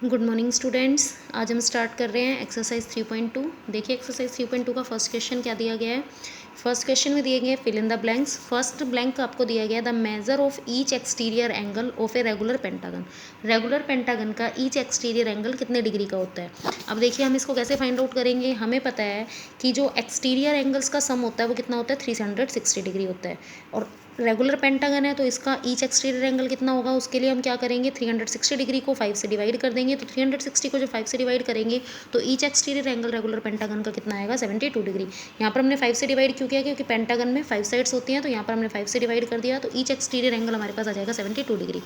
Good morning students. आज हम start कर रहे हैं एक्सरसाइज 3.2। देखिए एक्सरसाइज 3.2 का फर्स्ट क्वेश्चन क्या दिया गया है। फर्स्ट क्वेश्चन में दिए गए fill in the blanks. First blank आपको दिया गया the measure of each exterior angle of a regular pentagon. Regular pentagon का ईच एक्सटीरियर एंगल कितने डिग्री का होता है। अब देखिए हम इसको कैसे फाइंड आउट करेंगे। हमें पता है कि जो एक्सटीरियर एंगल्स का सम होता है वो कितना होता है 360 डिग्री होता है। और रेगुलर पेंटागन है तो इसका ईच एक्सटीरियर एंगल कितना होगा, उसके लिए हम क्या करेंगे 360 डिग्री को 5 से डिवाइड कर देंगे। तो 360 को जो 5 से डिवाइड करेंगे तो each exterior angle regular pentagon का कितना आएगा 72 डिग्री। यहाँ पर हमने 5 से डिवाइड क्यों किया, क्योंकि पेंटागन में 5 साइड्स होती हैं, तो यहाँ पर हमने 5 से डिवाइड कर दिया। तो ईच एक्सटीरियर एंगल हमारे पास आ जाएगा 72 डिग्री।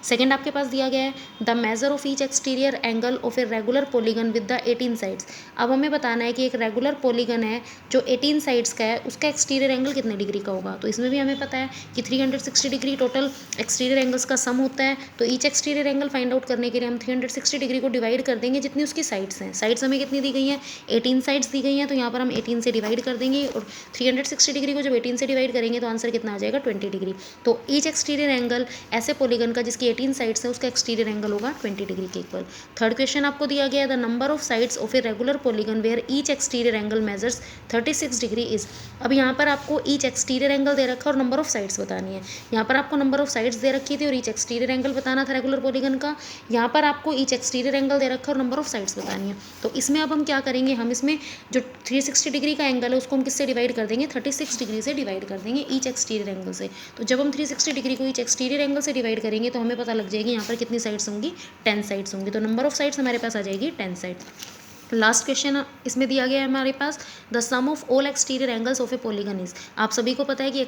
सेकंड आपके पास दिया गया है the measure of each exterior angle of a regular polygon with the 18 sides. अब हमें बताना है कि एक रेगुलर पॉलीगन है जो 18 साइड्स का है, उसका एक्सटीरियर एंगल कितने डिग्री का होगा। तो इसमें भी हमें पता है कि 360 डिग्री टोटल एक्सटीरियर एंगल्स का सम होता है। तो each exterior angle find out करने के लिए हम 360 डिग्री को डिवाइड कर देंगे जितनी उसकी साइड्स हैं। साइड्स हमें कितनी दी गई हैं 18 साइड्स दी गई हैं, तो यहाँ पर हम 18 से डिवाइड कर देंगे। और 360 डिग्री को जब 18 से डिवाइड करेंगे तो आंसर कितना आ जाएगा 20 डिग्री। तो ईच एक्सटीरियर एंगल ऐसे पॉलीगन का जिसकी 18 साइड्स है उसका एक्सटीरियर एंगल होगा 20 डिग्री के इक्वल। थर्ड क्वेश्चन आपको दिया गया है the number of sides of a regular polygon where each exterior angle measures 36 degree is. अब यहाँ पर आपको ईच एक्सटीरियर एंगल दे रखा है और नंबर ऑफ साइड्स बतानी है। यहाँ पर आपको नंबर ऑफ साइड्स दे रखी थी और ईच एक्सटीरियर एंगल बताना था रेगुलर पॉलीगन का। यहाँ पर आपको ईच एक्सटीरियर एंगल दे रखा है और नंबर ऑफ साइड्स बतानी है। तो इसमें अब हम क्या करेंगे, हम इसमें जो 360 डिग्री का एंगल है उसको हम किससे डिवाइड कर देंगे 36 डिग्री से डिवाइड कर देंगे ईच एक्सटीरियर एंगल से। तो जब हम 360 डिग्री को ईच एक्सटीरियर एंगल से डिवाइड करेंगे तो हमें पता लग जाएगी यहाँ पर कितनी साइड्स होंगी 10 साइड्स होंगी। तो नंबर ऑफ साइड्स हमारे पास आ जाएगी 10 साइड्स। लास्ट क्वेश्चन इसमें दिया गया है हमारे पास the sum of all exterior angles of a polygon is. आप सभी को पता है कि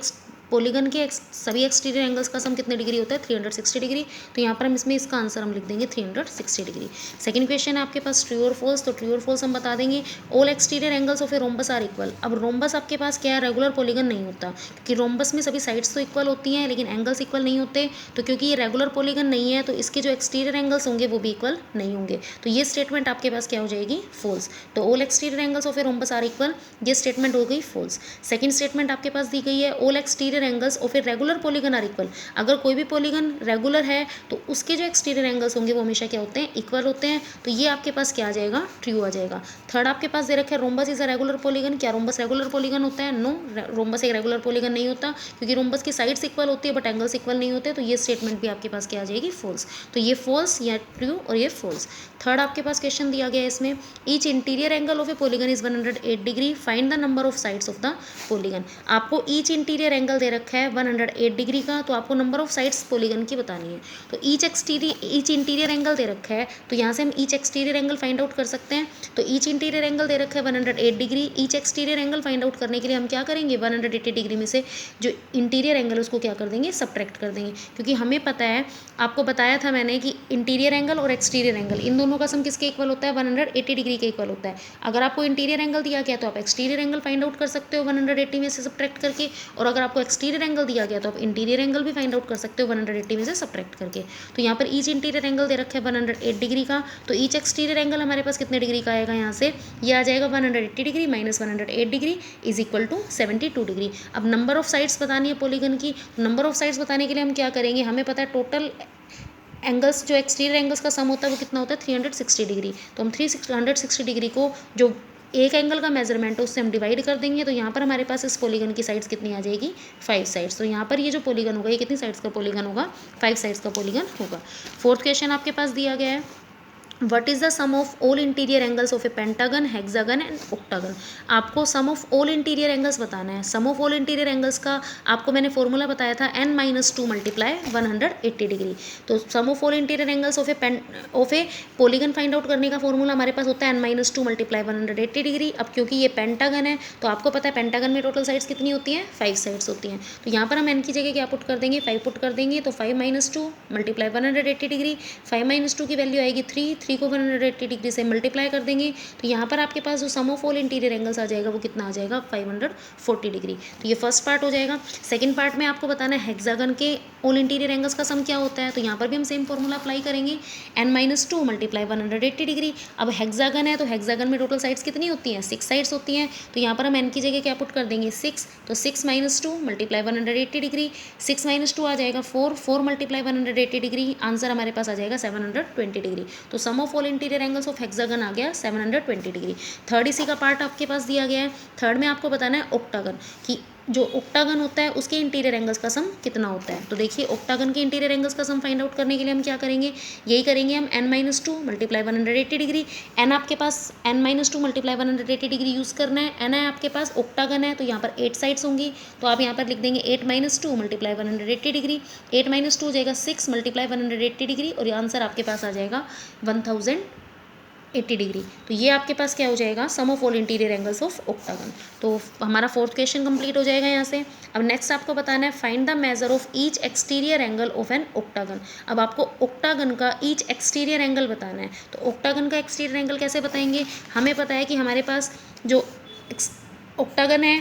पॉलीगन के सभी एक्सटीरियर एंगल्स का सम कितने डिग्री होता है 360 डिग्री। तो यहाँ पर हम इसमें इसका आंसर हम लिख देंगे 360 डिग्री। सेकंड क्वेश्चन है आपके पास ट्रू और फॉल्स। तो ट्रू और फॉल्स हम बता देंगे all exterior angles of a rhombus are equal. अब रोम्बस आपके पास क्या है रेगुलर पॉलीगन नहीं होता, क्योंकि रोम्बस में सभी साइड्स तो इक्वल होती हैं लेकिन एंगल्स इक्वल नहीं होते। तो क्योंकि ये रेगुलर पॉलीगन नहीं है तो इसके जो एक्सटीरियर एंगल्स होंगे वो भी इक्वल नहीं होंगे। तो ये स्टेटमेंट आपके पास क्या हो जाएगी फॉल्स। तो all exterior angles of a rhombus are equal, ये स्टेटमेंट हो गई फॉल्स। सेकंड स्टेटमेंट आपके पास दी गई है all exterior angles of a regular polygon are equal. अगर कोई भी पॉलीगन रेगुलर है तो उसके जो एक्सटीरियर एंगल्स होंगे वो हमेशा क्या होते हैं इक्वल होते हैं। तो ये आपके पास क्या आ जाएगा ट्रू आ जाएगा। थर्ड आपके पास दे रखा है rhombus is a regular polygon. क्या रोम्बस रेगुलर पॉलीगन होता है, नो, रोम्बस एक रेगुलर पॉलीगन नहीं होता, क्योंकि रोम्बस की साइड्स इक्वल होती है बट एंगल्स इक्वल नहीं होते। तो ये स्टेटमेंट भी आपके पास क्या आ जाएगी फॉल्स। तो ये फॉल्स या ट्रू और ये फॉल्स। थर्ड आपके पास क्वेश्चन दिया गया है इसमें each interior angle of a polygon is 108 degree, find the number of sides of the polygon. आपको ईच इंटीरियर एंगल दे रखा है 108 डिग्री का, तो आपको नंबर ऑफ साइड्स पॉलीगन की बतानी है। तो ईच इंटीरियर एंगल दे रखा है तो यहाँ से हम each exterior angle find out कर सकते हैं। तो ईच इंटीरियर एंगल दे रखा है 108 degree. Each exterior angle find out करने के लिए हम क्या करेंगे 180 डिग्री में से जो इंटीरियर एंगल उसको क्या कर देंगे सब्ट्रैक्ट कर देंगे, क्योंकि हमें पता है, आपको बताया था मैंने कि इंटीरियर एंगल और एक्सटीरियर एंगल इन दोनों का सम किसके इक्वल होता है 180 डिग्री के इक्वल होता है। अगर आपको इंटीरियर एंगल दिया गया तो आप एक्सटीरियर एंगल फाइंड आउट कर सकते हो 180 में से सब्ट्रैक्ट करके, और अगर आपको एक्सटीरियर एंगल दिया गया तो आप इंटीरियर एंगल भी फाइंड आउट कर सकते हो 180 में से सब्ट्रैक्ट करके। तो यहाँ पर ईच इंटीरियर एंगल दे रखा है 108 डिग्री का, तो ईच एक्सटीरियर एंगल हमारे पास कितने डिग्री का आएगा, यहाँ से ये आ जाएगा 180 degree minus 108 degree is equal to 72 degree. अब नंबर ऑफ साइड्स बतानी है पॉलीगन की। नंबर ऑफ साइड्स बताने के लिए हम क्या करेंगे, हमें पता है टोटल एंगल्स जो एक्सटीरियर एंगल्स का सम होता है वो कितना होता है 360 डिग्री। तो हम 360 डिग्री को जो एक एंगल का मेजरमेंट है उससे हम डिवाइड कर देंगे। तो यहाँ पर हमारे पास इस पॉलीगन की साइड्स कितनी आ जाएगी 5 साइड्स। तो यहाँ पर ये जो पॉलीगन होगा ये कितनी साइड्स का पॉलीगन होगा 5 साइड्स का पॉलीगन होगा। फोर्थ क्वेश्चन आपके पास दिया गया है what is the sum of all interior angles of a pentagon hexagon and octagon. आपको sum of all interior angles बताना है। Sum of all interior angles का आपको मैंने फॉर्मूला बताया था n-2 मल्टीप्लाई 180 डिग्री। तो sum of all interior angles of a polygon find out करने का फॉर्मूला हमारे पास होता है n-2 मल्टीप्लाई 180 डिग्री। अब क्योंकि ये पेंटागन है तो आपको पता है पेंटागन में टोटल साइड्स कितनी होती हैं 5 साइड्स होती हैं। तो यहाँ पर हम n की जगह क्या पुट कर देंगे 5 पुट कर देंगे। तो 5-2 मल्टीप्लाई 180 डिग्री, 5-2 की वैल्यू आएगी 3 को 180 डिग्री से मल्टीप्लाई कर देंगे। तो यहाँ पर आपके पास जो सम ऑफ ऑल इंटीरियर एंगल्स आ जाएगा वो कितना आ जाएगा 540 डिग्री। तो ये फर्स्ट पार्ट हो जाएगा। सेकंड पार्ट में आपको बताना है हेक्सागन के ऑल इंटीरियर एंगल्स का सम क्या होता है, तो यहाँ पर भी हम सेम फॉर्मूला अप्लाई करेंगे, n-2 मल्टीप्लाई 180 डिग्री। अब हेक्सागन है तो हेक्सागन में टोटल साइड्स कितनी होती हैं, 6 साइड्स होती हैं, तो यहाँ पर हम n की जगह क्या पुट कर देंगे 6, तो 6 - 2 मल्टीप्लाई 180 डिग्री, 6 - 2 आ जाएगा 4, 4 मल्टीप्लाई 180 डिग्री, आंसर हमारे पास आ जाएगा 720 डिग्री। तो sum of all interior angles of hexagon आ गया 720 डिग्री। थर्ड इसी का पार्ट आपके पास दिया गया है। थर्ड में आपको बताना है ऑक्टागन कि जो ऑक्टागन होता है उसके इंटीरियर एंगल्स का सम कितना होता है। तो देखिए ऑक्टागन के इंटीरियर एंगल्स का सम फाइंड आउट करने के लिए हम क्या करेंगे, यही करेंगे हम n-2 मल्टीप्लाई 180 डिग्री। n आपके पास n-2 मल्टीप्लाई 180 डिग्री यूज़ करना है। n है आपके पास, ऑक्टागन है तो यहाँ पर 8 साइड्स होंगी, तो आप यहाँ पर लिख देंगे 8-2 मल्टीप्लाई 180 डिग्री। 8-2 हो जाएगा 6 मल्टीप्लाई 180 डिग्री और आंसर आपके पास आ जाएगा 1080 डिग्री। तो ये आपके पास क्या हो जाएगा, sum of all interior angles of octagon. तो हमारा फोर्थ क्वेश्चन कंप्लीट हो जाएगा यहाँ से। अब नेक्स्ट आपको बताना है find the measure of each exterior angle of an octagon. अब आपको ऑक्टागन का ईच एक्सटीरियर एंगल बताना है। तो ऑक्टागन का एक्सटीरियर एंगल कैसे बताएंगे, हमें पता है कि हमारे पास जो ऑक्टागन है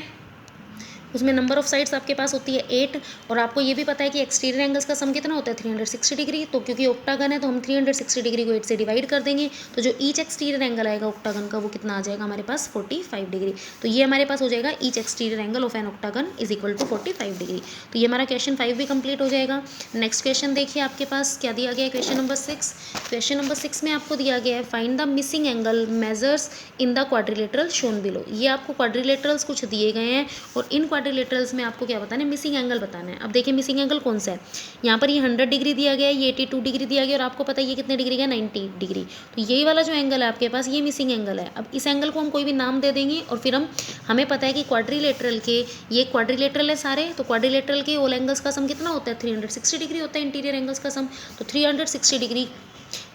उसमें नंबर ऑफ साइड्स आपके पास होती है 8, और आपको ये भी पता है कि एक्सटीरियर एंगल्स का सम कितना होता है 360 डिग्री। तो क्योंकि ऑक्टागन है तो हम 360 डिग्री को 8 से डिवाइड कर देंगे, तो जो ईच एक्सटीरियर एंगल आएगा ऑक्टागन का वो कितना आ जाएगा हमारे पास 45 डिग्री। तो ये हमारे पास हो जाएगा each exterior angle of an octagon is equal to 45 degree. तो ये हमारा क्वेश्चन 5 भी कंप्लीट हो जाएगा। नेक्स्ट क्वेश्चन देखिए आपके पास क्या दिया गया है, क्वेश्चन नंबर 6। क्वेश्चन नंबर 6 में आपको दिया गया है find the missing angle measures in the quadrilateral shown below. ये आपको क्वाड्रिलेटरल्स कुछ दिए गए हैं और इन क्वाड्रिलेटरल्स में आपको क्या बताना है, मिसिंग एंगल बताना है। अब देखिए मिसिंग एंगल कौन सा है, यहाँ पर ये 100 डिग्री दिया गया है, ये 82 डिग्री दिया गया और आपको पता है ये कितने डिग्री का 90 डिग्री। तो यही वाला जो एंगल है आपके पास ये मिसिंग एंगल है। अब इस एंगल को हम कोई भी नाम दे देंगे और फिर हमें पता है कि क्वाड्रिलेटरल के ये क्वाड्रिलेटरल है सारे, तो क्वाड्रिलेटरल के ऑल एंगल्स का सम कितना होता है 360 डिग्री होता है इंटीरियर एंगल्स का सम। तो 360 डिग्री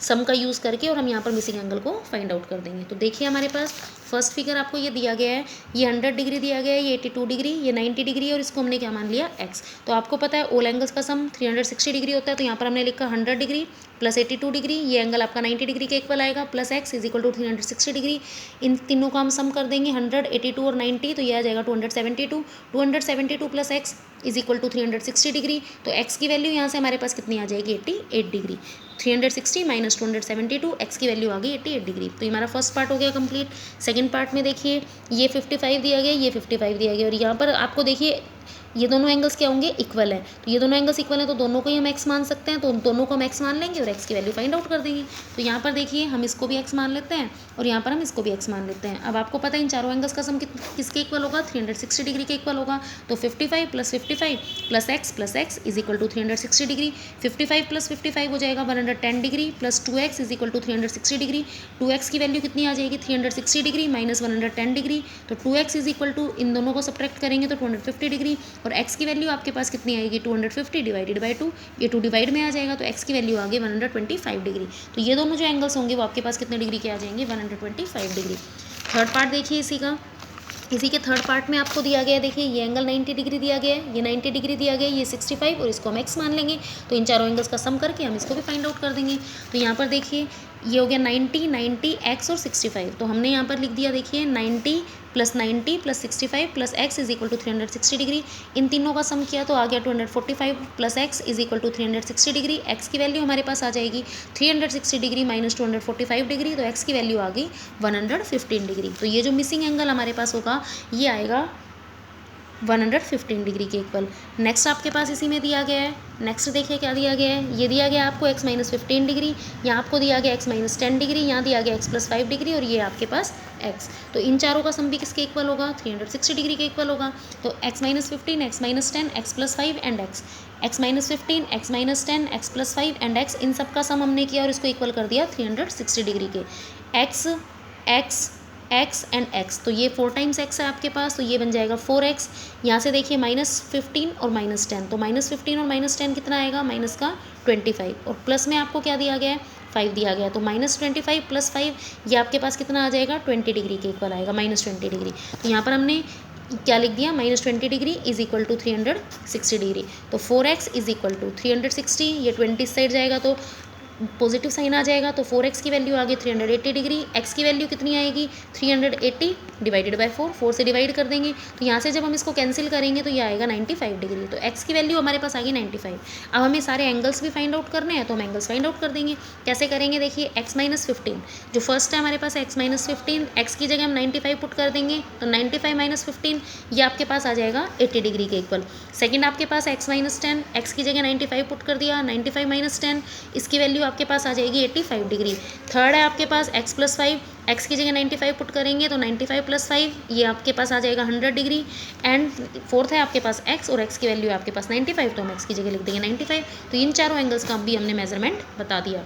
सम का यूज़ करके और हम यहाँ पर मिसिंग एंगल को फाइंड आउट कर देंगे। तो देखिए हमारे पास फर्स्ट फिगर आपको ये दिया गया है, ये 100 डिग्री दिया गया है, ये 82 डिग्री, ये 90 डिग्री और इसको हमने क्या मान लिया x। तो आपको पता है ऑल एंगल्स का सम 360 डिग्री होता है, तो यहाँ पर हमने लिखा 100 डिग्री प्लस 82 डिग्री, ये एंगल आपका 90 डिग्री के इक्वल आएगा, plus x is equal to 360 degree. इन तीनों का हम सम कर देंगे 100, 82 और 90, तो ये आ जाएगा 272। 272 plus x is equal to 360 degree. तो x की वैल्यू यहाँ से हमारे पास कितनी आ जाएगी 88 डिग्री। 360 माइनस 272, x की वैल्यू आ गई 88 डिग्री। तो ये हमारा फर्स्ट पार्ट हो गया कंप्लीट। सेकंड पार्ट में देखिए ये 55 दिया गया, ये 55 दिया गया और यहाँ पर आपको देखिए ये दोनों एंगल्स क्या होंगे, इक्वल है। तो ये दोनों एंगल्स इक्वल हैं तो दोनों को ही हम x मान सकते हैं, तो दोनों को हम x मान लेंगे और x की वैल्यू फाइंड आउट कर देंगे। तो यहाँ पर देखिए हम इसको भी x मान लेते हैं और यहाँ पर हम इसको भी x मान लेते हैं। अब आपको पता है इन चारों एंगल्स का सम किसके इक्वल होगा, 360 डिग्री के इक्वल होगा। तो 55 plus 55 plus x is equal to 360 degree. 55 plus 55 हो जाएगा 110 degree plus 2x is equal to 360 degree. 2x की वैल्यू कितनी आ जाएगी 360 डिग्री माइनस 110 डिग्री, तो 2x इज इक्वल टू इन दोनों को सब्ट्रैक्ट करेंगे तो 250 डिग्री और x की वैल्यू आपके पास कितनी आएगी 250 डिवाइडेड बाई 2, ये 2 डिवाइड में आ जाएगा तो x की वैल्यू आ गई 125 डिग्री। तो ये दोनों जो एंगल्स होंगे वो आपके पास कितने डिग्री के आ जाएंगे 125 डिग्री। थर्ड पार्ट देखिए इसी के थर्ड पार्ट में आपको दिया गया है, देखिए ये एंगल 90 डिग्री दिया गया है, ये 90 डिग्री दिया गया है, ये 65 और इसको हम x मान लेंगे। तो इन चारों एंगल्स का सम करके हम इसको भी फाइंड आउट कर देंगे। तो यहाँ पर देखिए ये हो गया 90 x और 65, तो हमने यहाँ पर लिख दिया देखिए 90 plus 65 plus x is equal to 360 degree. इन तीनों का सम किया तो आ गया 245 plus x is equal to 360 degree. x की वैल्यू हमारे पास आ जाएगी 360 डिग्री माइनस 245 डिग्री, तो x की वैल्यू आ गई 115 डिग्री। तो ये जो मिसिंग एंगल हमारे पास होगा ये आएगा 115 डिग्री के इक्वल। नेक्स्ट आपके पास इसी में दिया गया है, नेक्स्ट देखिए क्या दिया गया है, ये दिया गया आपको x माइनस 15 डिग्री, यहाँ आपको दिया गया x माइनस 10 डिग्री, यहाँ दिया गया x प्लस 5 डिग्री और ये आपके पास x। तो इन चारों का सम भी किसके इक्वल होगा 360 डिग्री के इक्वल होगा। तो x minus 15, x minus 10, x plus 5 and x minus 15, x minus 10, x plus 5 and x, इन सब का सम हमने किया और इसको इक्वल कर दिया 360 डिग्री के। x एंड x, तो ये 4 टाइम्स x है आपके पास, तो ये बन जाएगा 4x। यहाँ से देखिए -15 और -10, तो -15 और -10 कितना आएगा माइनस का 25 और प्लस में आपको क्या दिया गया है 5 दिया गया है, तो -25 प्लस 5 ये आपके पास कितना आ जाएगा 20 डिग्री के इक्वल आएगा, -20 डिग्री। तो यहाँ पर हमने क्या लिख दिया -20 degree is equal to 360 degree. तो 4x इज इक्वल टू 360, ये 20 साइड जाएगा तो पॉजिटिव साइन आ जाएगा तो 4x की वैल्यू आ गई 380 डिग्री, x की वैल्यू कितनी आएगी 380 डिवाइडेड बाय 4 से डिवाइड कर देंगे तो यहाँ से जब हम इसको कैंसिल करेंगे तो ये आएगा 95 डिग्री। तो x की वैल्यू हमारे पास आ गई 95। अब हमें सारे एंगल्स भी फाइंड आउट करने हैं तो हम एंगल्स फाइंड आउट कर देंगे। कैसे करेंगे देखिए, x माइनस 15 जो फर्स्ट है हमारे पास x माइनस 15, x की जगह हम 95 पुट कर देंगे तो 95 माइनस 15 ये आपके पास आ जाएगा 80 डिग्री के इक्वल। सेकंड आपके पास x माइनस 10, x की जगह 95 पुट कर दिया, 95 माइनस 10 इसकी वैल्यू आपके पास आ जाएगी 85 डिग्री। थर्ड है आपके पास x प्लस 5, x की जगह 95 पुट करेंगे तो 95 प्लस 5 ये आपके पास आ जाएगा 100 डिग्री। एंड फोर्थ है आपके पास x और x की वैल्यू आपके पास 95 तो हम x की जगह लिख देंगे 95। तो इन चारों एंगल्स का भी हमने मेजरमेंट बता दिया।